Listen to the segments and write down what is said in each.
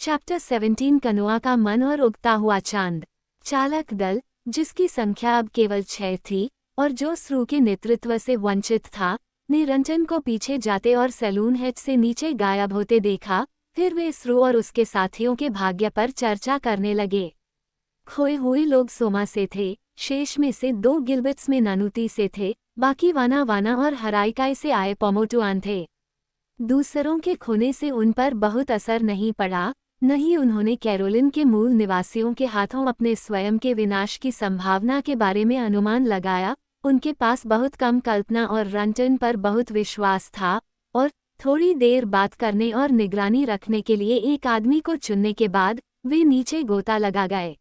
Chapter 17 कनुआ का मन और उगता हुआ चांद। चालक दल, जिसकी संख्या अब केवल 6 थी और जो स्रू के नेतृत्व से वंचित था, ने रंजन को पीछे जाते और सैलून हेड से नीचे गायब होते देखा। फिर वे स्रू और उसके साथियों के भाग्य पर चर्चा करने लगे। खोए हुए लोग सोमा से थे, शेष में से 2 गिलबिट्स में ननुती से थे, बाकी वाना वाना और हराइकाई से आए पोमोटुआन थे। दूसरों के खोने से उन पर बहुत असर नहीं पड़ा, न ही उन्होंने कैरोलिन के मूल निवासियों के हाथों अपने स्वयं के विनाश की संभावना के बारे में अनुमान लगाया। उनके पास बहुत कम कल्पना और रंटन पर बहुत विश्वास था, और थोड़ी देर बात करने और निगरानी रखने के लिए एक आदमी को चुनने के बाद वे नीचे गोता लगा गए।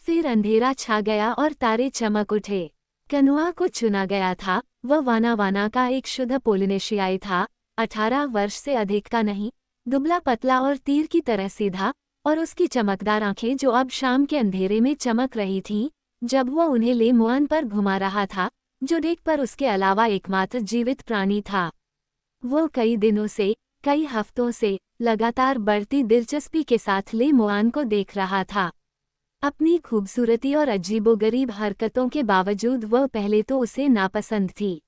फिर अंधेरा छा गया और तारे चमक उठे। कनुआ को चुना गया था। वह वाना वाना का एक शुद्ध पोलिनेशियाई था, 18 वर्ष से अधिक का नहीं, दुबला पतला और तीर की तरह सीधा, और उसकी चमकदार आंखें जो अब शाम के अंधेरे में चमक रही थीं, जब वह उन्हें ले मुआन पर घुमा रहा था, जो डेक पर उसके अलावा एकमात्र जीवित प्राणी था। वो कई दिनों से, कई हफ्तों से लगातार बढ़ती दिलचस्पी के साथ ले मुआन को देख रहा था। अपनी खूबसूरती और अजीबोगरीब हरकतों के बावजूद वह पहले तो उसे नापसंद थी।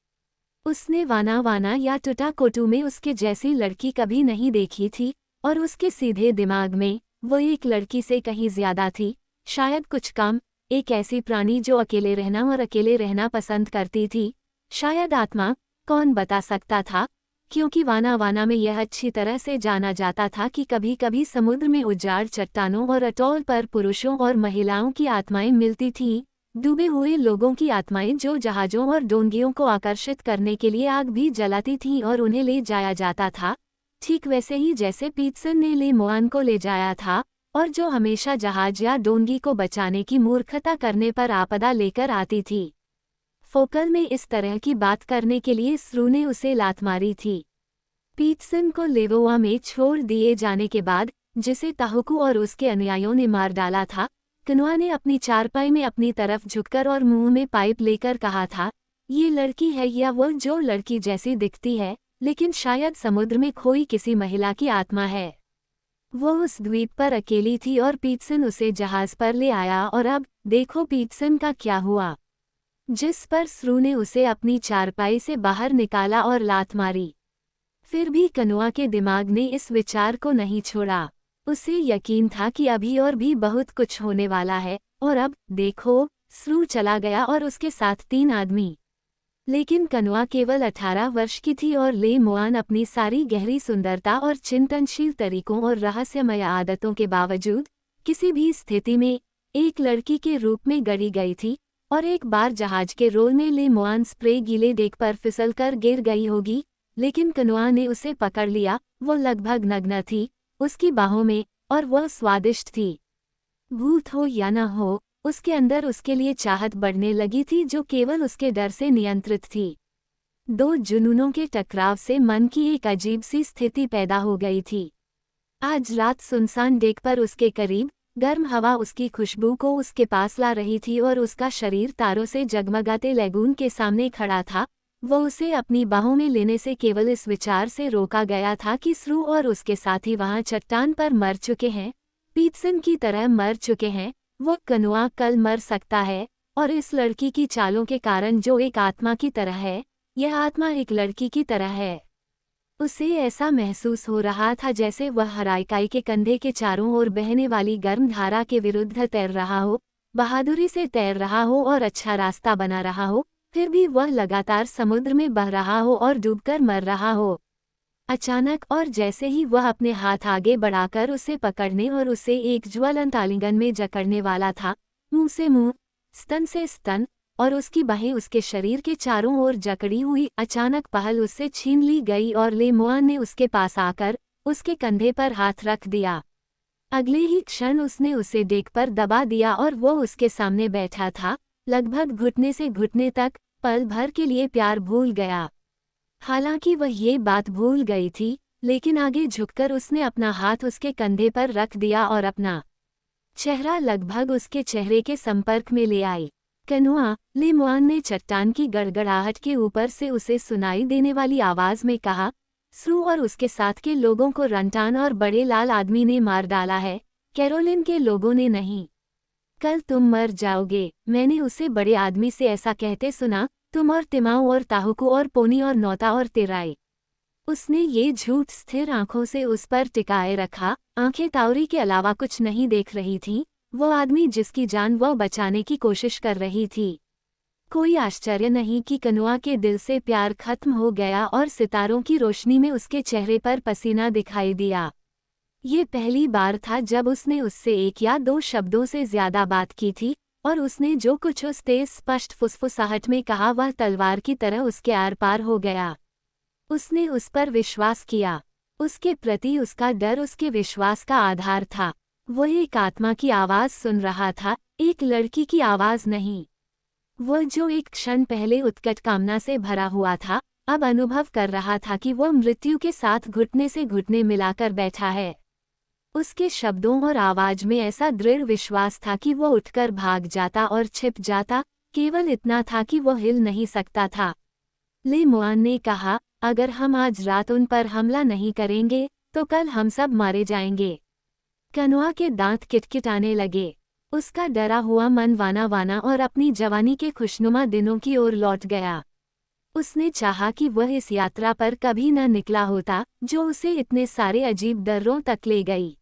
उसने वाना वाना या टुटाकोटू में उसके जैसी लड़की कभी नहीं देखी थी, और उसके सीधे दिमाग में वो एक लड़की से कहीं ज्यादा थी, शायद कुछ कम, एक ऐसी प्राणी जो अकेले रहना और अकेले रहना पसंद करती थी, शायद आत्मा, कौन बता सकता था, क्योंकि वाना वाना में यह अच्छी तरह से जाना जाता था कि कभी कभी समुद्र में उजाड़ चट्टानों और अटोल पर पुरुषों और महिलाओं की आत्माएं मिलती थीं, डूबे हुए लोगों की आत्माएं जो जहाजों और डोंगियों को आकर्षित करने के लिए आग भी जलाती थीं और उन्हें ले जाया जाता था, ठीक वैसे ही जैसे पीटसन ने ले मुआन को ले जाया था, और जो हमेशा जहाज या डोंगी को बचाने की मूर्खता करने पर आपदा लेकर आती थी। फोकल में इस तरह की बात करने के लिए स्रू ने उसे लात मारी थी। पीटसन को लेवोआ में छोड़ दिए जाने के बाद, जिसे ताहुकू और उसके अनुयायियों ने मार डाला था, कनुआ ने अपनी चारपाई में अपनी तरफ झुककर और मुंह में पाइप लेकर कहा था, ये लड़की है या वो जो लड़की जैसी दिखती है, लेकिन शायद समुद्र में खोई किसी महिला की आत्मा है। वो उस द्वीप पर अकेली थी और पीटसन उसे जहाज पर ले आया, और अब देखो पीटसन का क्या हुआ, जिस पर स्रू ने उसे अपनी चारपाई से बाहर निकाला और लात मारी। फिर भी कनुआ के दिमाग ने इस विचार को नहीं छोड़ा। उसे यकीन था कि अभी और भी बहुत कुछ होने वाला है, और अब देखो, स्रू चला गया और उसके साथ 3 आदमी। लेकिन कनुआ केवल 18 वर्ष की थी और ले मुआन अपनी सारी गहरी सुंदरता और चिंतनशील तरीकों और रहस्यमय आदतों के बावजूद किसी भी स्थिति में एक लड़की के रूप में गढ़ी गई थी, और एक बार जहाज के रोल में ले मुआन स्प्रे गीले डेक पर फिसलकर गिर गई होगी, लेकिन कनुआ ने उसे पकड़ लिया। वो लगभग नग्न थी, उसकी बाहों में, और वह स्वादिष्ट थी। भूत हो या न हो, उसके अंदर उसके लिए चाहत बढ़ने लगी थी जो केवल उसके डर से नियंत्रित थी। 2 जुनूनों के टकराव से मन की एक अजीब सी स्थिति पैदा हो गई थी। आज रात सुनसान डेक पर उसके करीब गर्म हवा उसकी खुशबू को उसके पास ला रही थी, और उसका शरीर तारों से जगमगाते लैगून के सामने खड़ा था। वो उसे अपनी बाहों में लेने से केवल इस विचार से रोका गया था कि स्रू और उसके साथी वहां चट्टान पर मर चुके हैं, पीटसन की तरह मर चुके हैं। वो कनुआ कल मर सकता है, और इस लड़की की चालों के कारण जो एक आत्मा की तरह है, यह आत्मा एक लड़की की तरह है। उसे ऐसा महसूस हो रहा था जैसे वह हराइकाई के कंधे के चारों ओर बहने वाली गर्म धारा के विरुद्ध तैर रहा हो, बहादुरी से तैर रहा हो और अच्छा रास्ता बना रहा हो, फिर भी वह लगातार समुद्र में बह रहा हो और डूबकर मर रहा हो। अचानक, और जैसे ही वह अपने हाथ आगे बढ़ाकर उसे पकड़ने और उसे एक ज्वलंत आलिंगन में जकड़ने वाला था, मुंह से मुंह, स्तन से स्तन, और उसकी बाहें उसके शरीर के चारों ओर जकड़ी हुई, अचानक पहल उससे छीन ली गई और ले मुआन ने उसके पास आकर उसके कंधे पर हाथ रख दिया। अगले ही क्षण उसने उसे डेक पर दबा दिया और वो उसके सामने बैठा था, लगभग घुटने से घुटने तक, पल भर के लिए प्यार भूल गया। हालांकि वह ये बात भूल गई थी, लेकिन आगे झुककर उसने अपना हाथ उसके कंधे पर रख दिया और अपना चेहरा लगभग उसके चेहरे के संपर्क में ले आई। कनुआ, ले मुआन ने चट्टान की गड़गड़ाहट के ऊपर से उसे सुनाई देने वाली आवाज में कहा, स्रू और उसके साथ के लोगों को रंटान और बड़े लाल आदमी ने मार डाला है, कैरोलिन के लोगों ने नहीं। कल तुम मर जाओगे, मैंने उसे बड़े आदमी से ऐसा कहते सुना, तुम और तिमाऊ और ताहुकू और पोनी और नौता और तेराई। उसने ये झूठ स्थिर आंखों से उस पर टिकाए रखा, आंखें ताउरी के अलावा कुछ नहीं देख रही थीं, वो आदमी जिसकी जान वह बचाने की कोशिश कर रही थी। कोई आश्चर्य नहीं कि कनुआ के दिल से प्यार खत्म हो गया और सितारों की रोशनी में उसके चेहरे पर पसीना दिखाई दिया। ये पहली बार था जब उसने उससे एक या दो शब्दों से ज्यादा बात की थी, और उसने जो कुछ उस तेज स्पष्ट फुसफुसाहट में कहा वह तलवार की तरह उसके आर पार हो गया। उसने उस पर विश्वास किया। उसके प्रति उसका डर उसके विश्वास का आधार था। वो एक आत्मा की आवाज़ सुन रहा था, एक लड़की की आवाज़ नहीं। वह जो एक क्षण पहले उत्कट कामना से भरा हुआ था, अब अनुभव कर रहा था कि वह मृत्यु के साथ घुटने से घुटने मिलाकर बैठा है। उसके शब्दों और आवाज में ऐसा दृढ़ विश्वास था कि वह उठकर भाग जाता और छिप जाता, केवल इतना था कि वह हिल नहीं सकता था। ले मुआन ने कहा, अगर हम आज रात उन पर हमला नहीं करेंगे तो कल हम सब मारे जाएंगे। कनुआ के दांत किटकिटाने लगे। उसका डरा हुआ मन वाना वाना और अपनी जवानी के खुशनुमा दिनों की ओर लौट गया। उसने चाहा कि वह इस यात्रा पर कभी न निकला होता जो उसे इतने सारे अजीब दर्रों तक ले गई।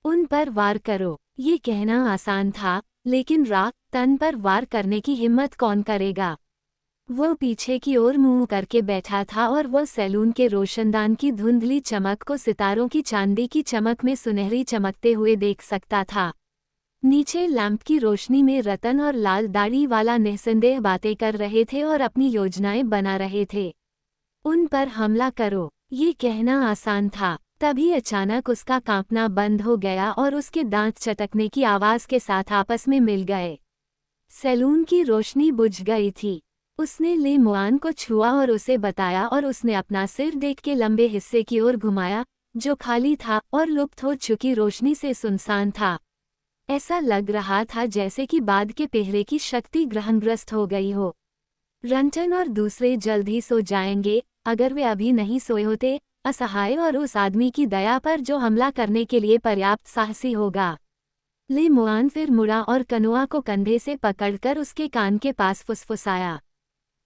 उन पर वार करो, ये कहना आसान था, लेकिन रात तन पर वार करने की हिम्मत कौन करेगा। वह पीछे की ओर मुंह करके बैठा था और वह सैलून के रोशनदान की धुंधली चमक को सितारों की चांदी की चमक में सुनहरी चमकते हुए देख सकता था। नीचे लैंप की रोशनी में रतन और लाल दाढ़ी वाला निस्संदेह बातें कर रहे थे और अपनी योजनाएं बना रहे थे। उन पर हमला करो, ये कहना आसान था। तभी अचानक उसका कांपना बंद हो गया और उसके दांत चटकने की आवाज के साथ आपस में मिल गए। सैलून की रोशनी बुझ गई थी। उसने ले मुआन को छुआ और उसे बताया और उसने अपना सिर देख के लंबे हिस्से की ओर घुमाया, जो खाली था और लुप्त हो चुकी रोशनी से सुनसान था। ऐसा लग रहा था जैसे कि बाद के पहरे की शक्ति ग्रहणग्रस्त हो गई हो। रंटन और दूसरे जल्द ही सो जाएंगे, अगर वे अभी नहीं सोए होते, असहाय और उस आदमी की दया पर जो हमला करने के लिए पर्याप्त साहसी होगा। ले मुआन फिर मुड़ा और कनुआ को कंधे से पकड़कर उसके कान के पास फुसफुसाया।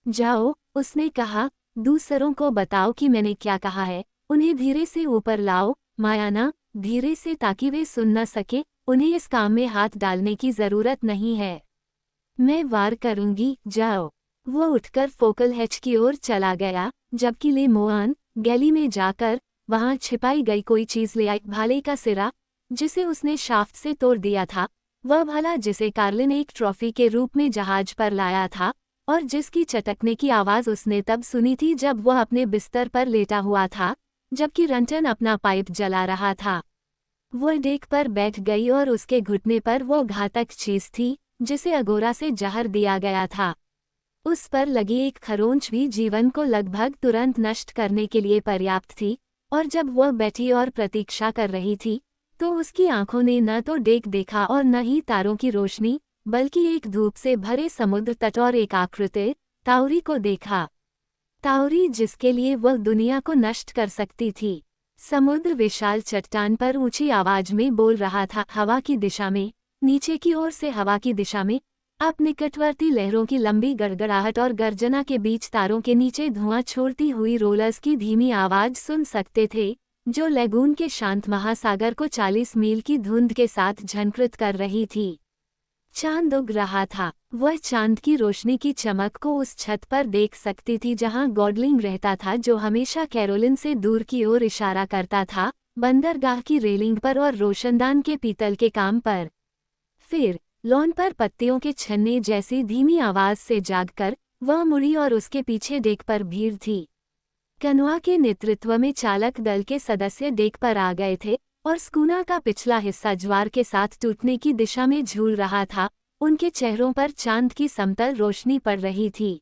जाओ, उसने कहा, दूसरों को बताओ कि मैंने क्या कहा है, उन्हें धीरे से ऊपर लाओ, मायाना, धीरे से ताकि वे सुन न सके, उन्हें इस काम में हाथ डालने की जरूरत नहीं है। मैं वार करूंगी, जाओ। वो उठकर फोकल हैच की ओर चला गया, जबकि ले मुआन गैली में जाकर वहां छिपाई गई कोई चीज ले आई। भाले का सिरा, जिसे उसने शाफ्ट से तोड़ दिया था, वह भाला जिसे कार्लिन एक ट्रॉफी के रूप में जहाज पर लाया था और जिसकी चटकने की आवाज उसने तब सुनी थी जब वह अपने बिस्तर पर लेटा हुआ था, जबकि रंटन अपना पाइप जला रहा था। वह डेक पर बैठ गई और उसके घुटने पर वो घातक चीज थी जिसे अगोरा से जहर दिया गया था। उस पर लगी एक खरोंच भी जीवन को लगभग तुरंत नष्ट करने के लिए पर्याप्त थी, और जब वह बैठी और प्रतीक्षा कर रही थी तो उसकी आंखों ने न तो डेक देखा और न ही तारों की रोशनी, बल्कि एक धूप से भरे समुद्र तट और एक आकृति ताउरी को देखा। ताउरी जिसके लिए वह दुनिया को नष्ट कर सकती थी। समुद्र विशाल चट्टान पर ऊंची आवाज में बोल रहा था, हवा की दिशा में, नीचे की ओर से हवा की दिशा में। आप निकटवर्ती लहरों की लंबी गड़गड़ाहट और गर्जना के बीच तारों के नीचे धुआं छोड़ती हुई रोलर्स की धीमी आवाज सुन सकते थे, जो लैगून के शांत महासागर को 40 मील की धुंध के साथ झनकृत कर रही थी। चांद उग रहा था। वह चांद की रोशनी की चमक को उस छत पर देख सकती थी जहां गॉडलिंग रहता था, जो हमेशा कैरोलिन से दूर की ओर इशारा करता था, बंदरगाह की रेलिंग पर और रोशनदान के पीतल के काम पर। फिर लॉन पर पत्तियों के छन्ने जैसी धीमी आवाज से जागकर वह मुड़ी और उसके पीछे डेक पर भीड़ थी। कनुआ के नेतृत्व में चालक दल के सदस्य डेक पर आ गए थे और स्कूना का पिछला हिस्सा ज्वार के साथ टूटने की दिशा में झूल रहा था। उनके चेहरों पर चांद की समतल रोशनी पड़ रही थी।